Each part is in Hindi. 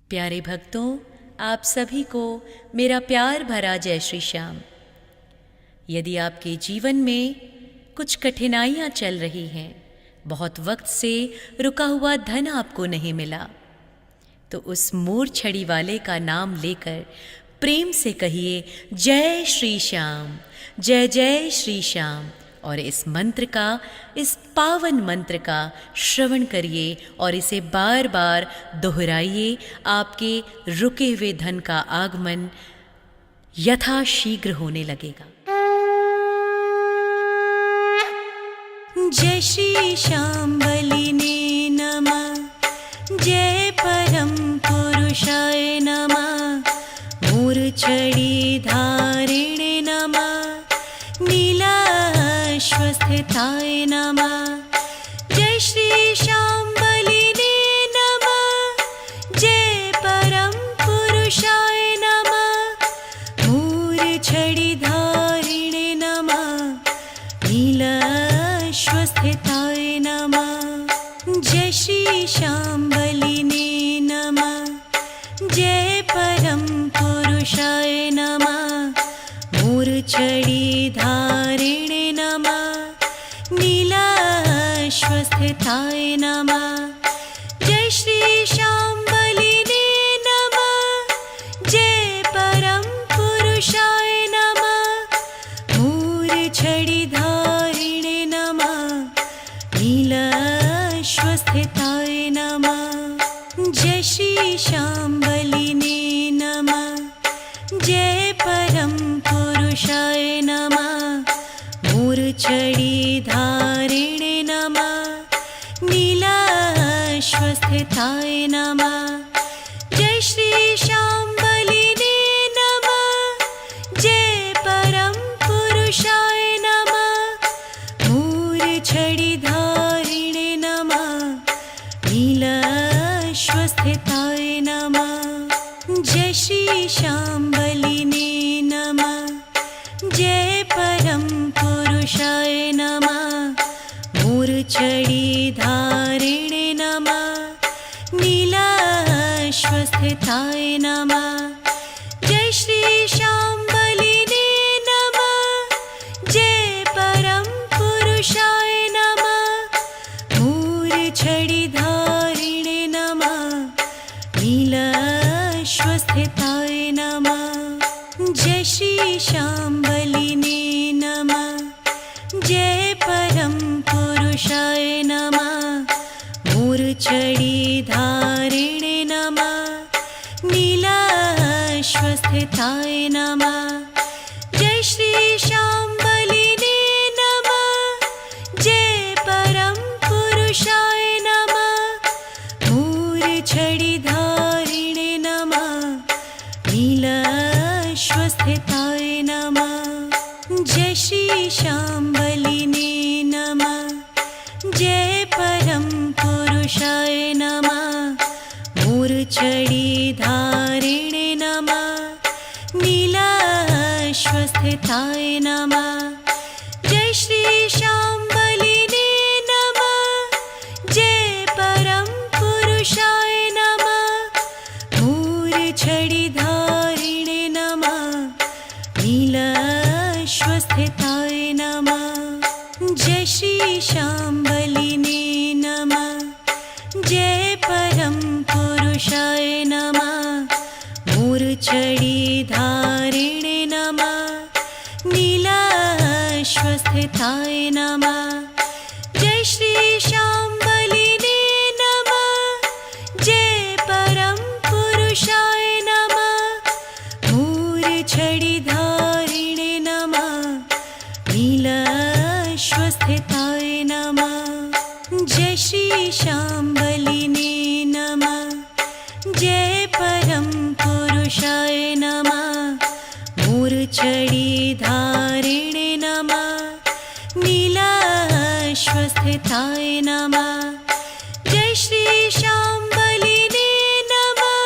प्यारे भक्तों, आप सभी को मेरा प्यार भरा जय श्री श्याम। यदि आपके जीवन में कुछ कठिनाइयाँ चल रही हैं, बहुत वक्त से रुका हुआ धन आपको नहीं मिला, तो उस मूर्छड़ी वाले का नाम लेकर प्रेम से कहिए जय श्री श्याम, जय जय श्री श्याम। और इस मंत्र का, इस पावन मंत्र का श्रवण करिए और इसे बार बार दोहराइए। आपके रुके हुए धन का आगमन यथाशीघ्र होने लगेगा। जय श्री श्याम बलिने नमः, जय परम पुरुषाय नमः, मूर्छड़ी धारिणे नमः, नीलाश्वस्थिताय नमः। जय श्री श्याम बलिने नमः, जय परम पुरुषाय नमः, मूर्छड़ी धारिणे नमः, नीलाश्वस्थिताय नमः। जय श्री श्याम बलिने नमः, जय परम पुरुषाय नमः, मूर्छड़ी धारिणे नमः, नीलाश्वस्थिताय नमः। जय श्री श्याम बलिने नमः, जय परम पुरुषाय नमः, मूर्छड़ी धारिणे नमः, नीलाश्वस्थिताय नमः। जय श्री श्याम बलिने नमः, जय परम पुरुषाय नमः, मूर्छड़ी धारिणे नमः, नीलाश्वस्थिताय नमः। जय श्री श्याम बलिने नमः, जय परम पुरुषाय नमः, मूर्छड़ी धारिणे नमः, नीलाश्वस्थिताय नमः। जय श्री श्याम बलिने नमः, जय परम पुरुषाय नमः, मूर्छड़ी धारिणे नमः, नीलाश्वस्थिताय नमः। जय श्री श्याम बलिने नमः, जय परम पुरुषाय नमः, मूर्छड़ी धारिणे नमः, नीलाश्वस्थिताय नमः। जय श्री श्याम बलिने नमः, जय परम पुरुषाय नमः, मूर्छड़ी धारिणे नमः, नीलाश्वस्थिताय नमः। जय श्री श्याम बलिने नमः, जय परम पुरुषाय नमः, मूर्छड़ी धारिणे नमः, नीलाश्वस्थिताय नमः। जय श्री श्याम बलिने नमः, जय परम पुरुषाय नमः, मूर्छड़ी धारिणे नमः, नीलाश्वस्थिताय नमः। जय श्री श्याम बलिने नमः, जय परम पुरुषाय नमः, मूर्छड़ी धारिणे नमः, नीलाश्वस्थिताय नमः। जय श्री श्याम बलिने नमः, जय परम पुरुषाय नमः, मूर्छड़ी धारिणे नमः, नीलाश्वस्थिताय नमः। जय श्री श्याम बलिने नमः, जय परम पुरुषाय नमः, मूर्छड़ी धारिणे नमः, नीलाश्वस्थिताय नमः। जय श्री श्याम बलिने नमः, जय परम पुरुषाय नमः, मूर्छड़ी धारिणे नमः, नीलाश्वस्थिताय नमः। जय श्री श्याम बलिने नमः,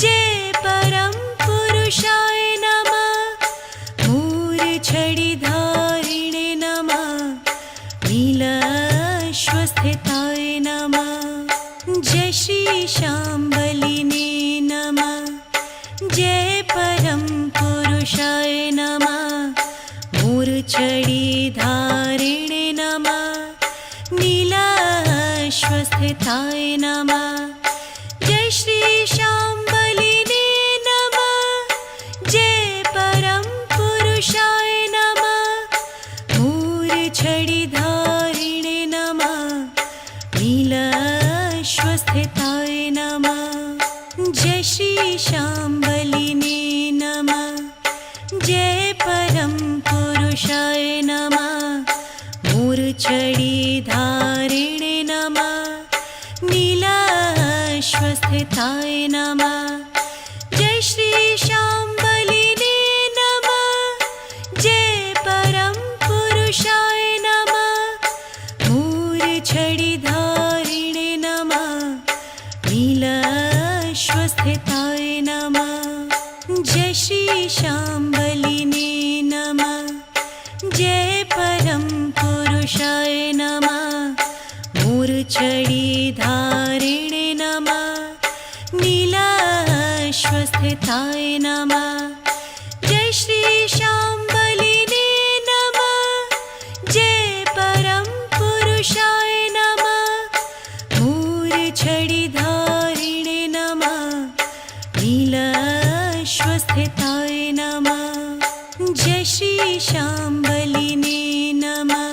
जय परम पुरुषाय नमः, मूर्छड़ी धारिणे नमः, नीलाश्वस्थिताय नमः। जय श्री श्याम बलिने श्रीशाम्बलिने नमः जय श्री शाम्बलिने नमः जय परम पुरुषाय नमः मूर्छिधारिणे नमः नीलाश्वस्थिताय नमः जय श्री शाम्बलिने नमः जय परम पुरुषाय नमः मूर्छिधारिणे नमः नीलाश्वस्थिताय नमः जय श्री शाम्बलिने नमः जय परम पुरुषाय नमः मूर्छिधारिणे नमः नीलाश्वस्थिताय नमः जय श्री शाम्बलिने नमः जय परम पुरुषाय नमः मूर्छिधारिणे नमः नीलाश्वस्थिताय नमः जय श्री शाम्बलिने नमः जय परम पुरुषाय नमः मूर्छिधारिणे नमः नीलाश्वस्थिताय नमः जय श्री शाम्बलिने नमः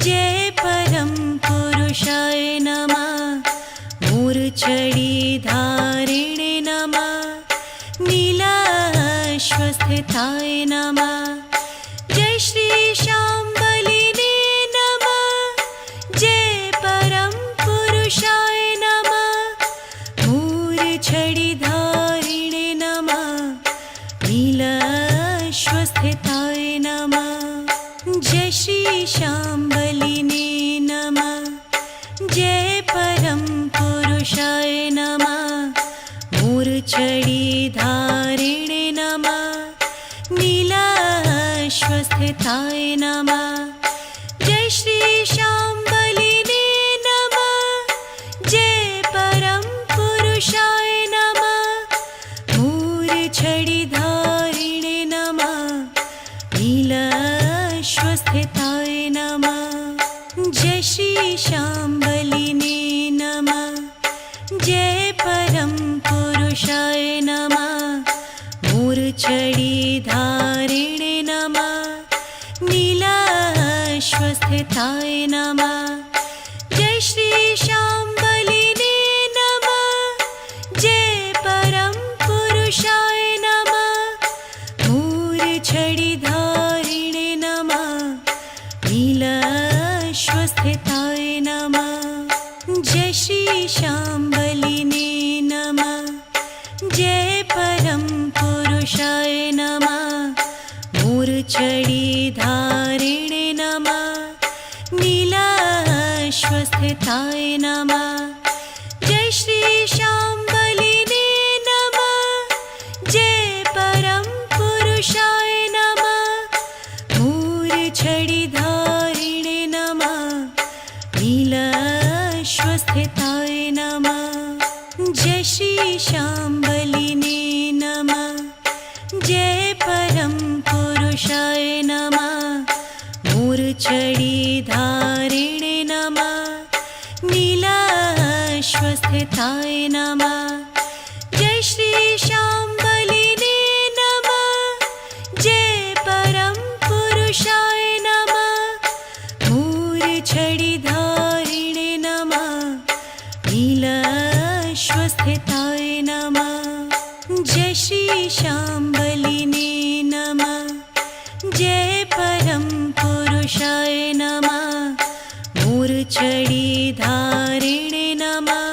जय परम पुरुषाय नमः मूर्छिधारिणे नमः नीलाश्वस्थिताय नमः जय श्री शाम्बलिने नमः जय परम पुरुषाय नमः मूर्छिधारिणे नमः नीलाश्वस्थिताय नमः जय श्री शाम्बलिने नमः जय परम पुरुषाय नमः मूर्छिधारिणे नमः नीलाश्वस्थिताय नमः जय श्री शाम्बलिने नमः जय परम पुरुषाय नमः मूर्छिधारिणे नमः नीलाश्वस्थिताय नमः जय श्री शाम्बलिने नमः जय परम पुरुषाय नमः मूर्छिधारिणे नमः नीलाश्वस्थिताय नमः जय श्री शाम्बलिने नमः जय परम पुरुषाय नमः मूर्छिधारिणे नमः नीलाश्वस्थिताय नमः जय श्री शाम्बलिने नमः जय परम पुरुषाय नमः मूर्छिधारिणे नमः नीलाश्वस्थिताय नमः जय श्री शाम्बलिने नमः जय परम पुरुषाय नमः मूर्छिधारिणे नमः नीलाश्वस्थिताय नमः जय श्री शाम्बलिने नमः जय परम पुरुषाय नमः मूर्छिधारिणे नमः नीलाश्वस्थिताय नमः जय श्री शाम्बलिने नमः जय परम पुरुषाय नमः मूर्छिधारिणे नमः नीलाश्वस्थिताय नमः जय श्री शाम्बलिने नमः जय परम पुरुषाय नमः मूर्छिधारिणे नमः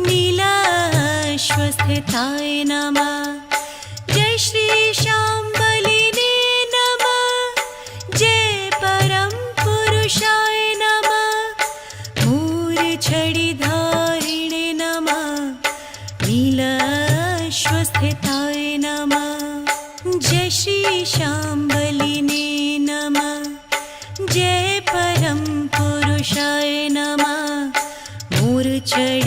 नीलाश्वस्थिताय नमः जय श्री शाम्बलिने नमः जय परम पुरुषाय नमः मूर्छिधारिणे नमः नीलाश्वस्थिताय नमः जय श्री शाम्बलिने नमः जय परम पुरुषाय नमः मूर्छिधारिणे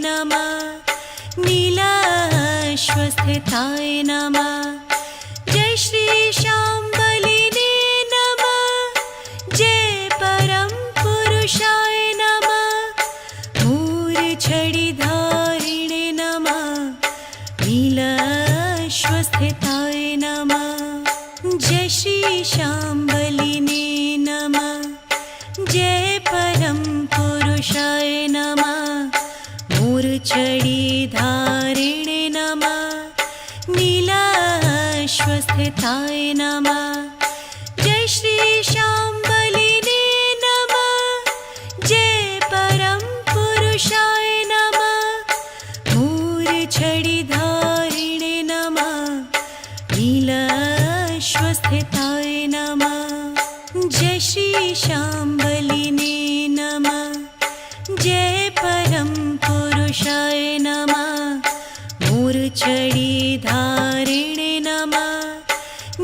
नमः नीलाश्वस्थिताय नमः जय श्री शाम्बलिने नमः जय परम पुरुषाय नमः श्री शाम्बलिने नमः। जय परम पुरुषाय नमः। मूर्छिधारिणे नमः। नीलाश्वस्थिताय नमः। जय श्री शाम्बलिने नमः। जय परम पुरुषाय नमः। मूर्छिधारिणे नमः। नीलाश्वस्थिताय नमः। जय श्री शाम्बलिने नमः। जय परम पुरुषाय नमः। मूर्छिधारिणे नमः।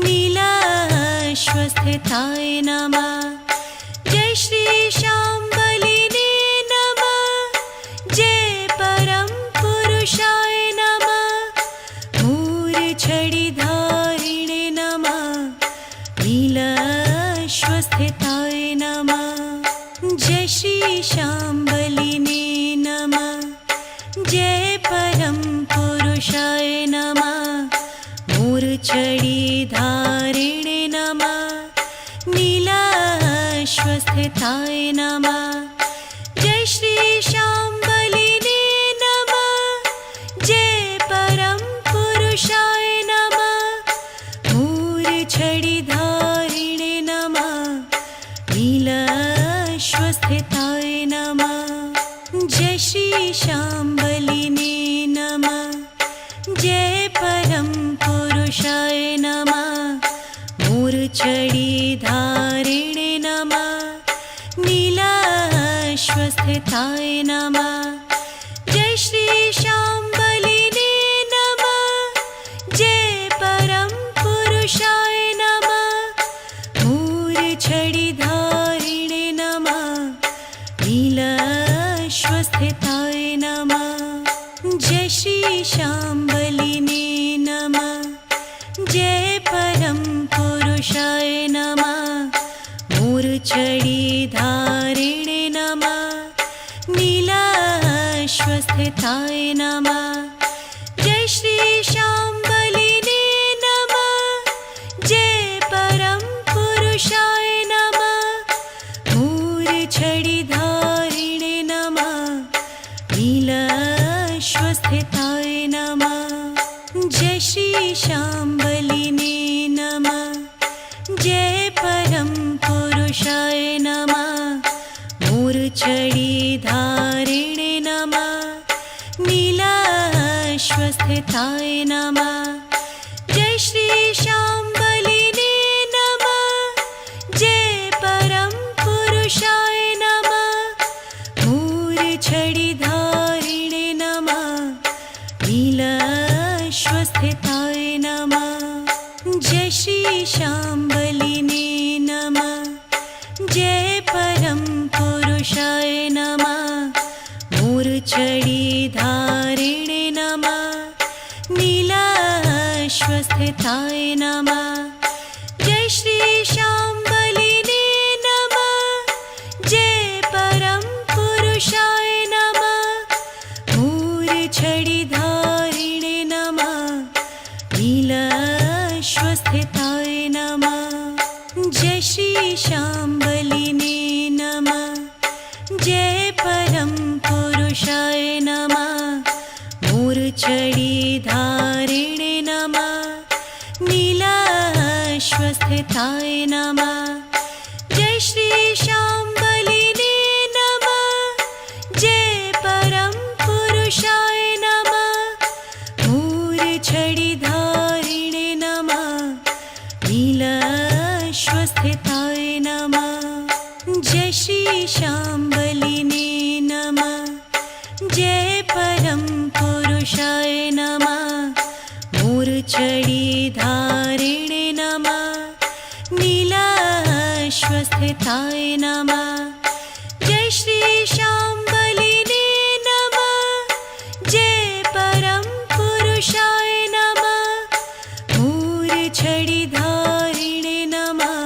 नीलाश्वस्थिताय नमः। जय श्री शाम्बलिने नमः। जय परम पुरुषाय नमः। मूर्छिधारिणे नमः। नीलाश्वस्थिताय नमः। जय श्री शाम्बलिने नमः। जय परम पुरुषाय नमः। मूर्छिधारिणे नमः। नीलाश्वस्थिताय नमः। जय श्री शाम्बलिने नमः। जय परम पुरुषाय नमः। मूर्छिधारिणे नमः। नीलाश्वस्थिताय नमः। जय श्री शाम्बलिने नमः। जय परम पुरुषाय नमः। मूर्छिधारिणे नमः। नीलाश्वस्थिताय नमः। जय श्री शाम्बलिने नमः। जय परम पुरुषाय नमः। मूर्छिधारिणे नमः। नीलाश्वस्थिताय नमः। जय श्री शाम्बलिने नमः। जय परम पुरुषाय नमः। मूर्छिधारिणे नमः। नीलाश्वस्थिताय नमः। जय श्री शाम्बलिने नमः। जय परम पुरुषाय नमः। मूर्छिधारिणे नमः। नीलाश्वस्थिताय नमः। जय श्री शाम्बलिने नमः। जय परम पुरुषाय नमः। मूर्छिधारिणे नमः। नीलाश्वस्थिताय नमः। जय श्री शाम्बलिने नमः। जय परम पुरुषाय नमः। मूर्छिधारिणे नमः। नीलाश्वस्थिताय नमः। जय श्री शाम्बलिने नमः। जय परम पुरुषाय नमः। मूर्छिधारिणे नमः। नीलाश्वस्थिताय नमः। जय श्री शाम्बलिने नमः। जय परम पुरुषाय नमः। मूर्छिधारिणे नमः। नीलाश्वस्थिताय नमः। जय श्री शाम्बलिने नमः। जय परम पुरुषाय नमः। मूर्छिधारिणे नमः। नीलाश्वस्थिताय नमः। जय श्री शाम्बलिने नमः। जय परम पुरुषाय नमः। मूर्छिधारिणे नमः। नीलाश्वस्थिताय नमः। जय श्री शाम्बलिने नमः। जय परम पुरुषाय नमः। मूर्छिधारिणे नमः। नीलाश्वस्थिताय नमः। जय श्री शाम्बलिने नमः। जय परम पुरुषाय नमः। मूर्छिधारिणे नमः।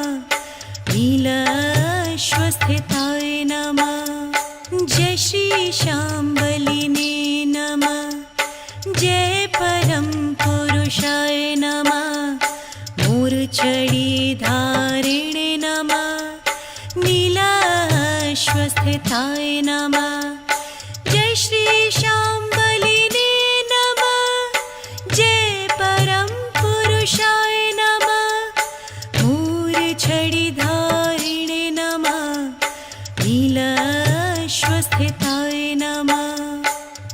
नीलाश्वस्थिताय नमः। जय श्री शाम्बलिने नमः। जय परम पुरुषाय नमः। मूर्छिधारिणे स्वस्थताय नमः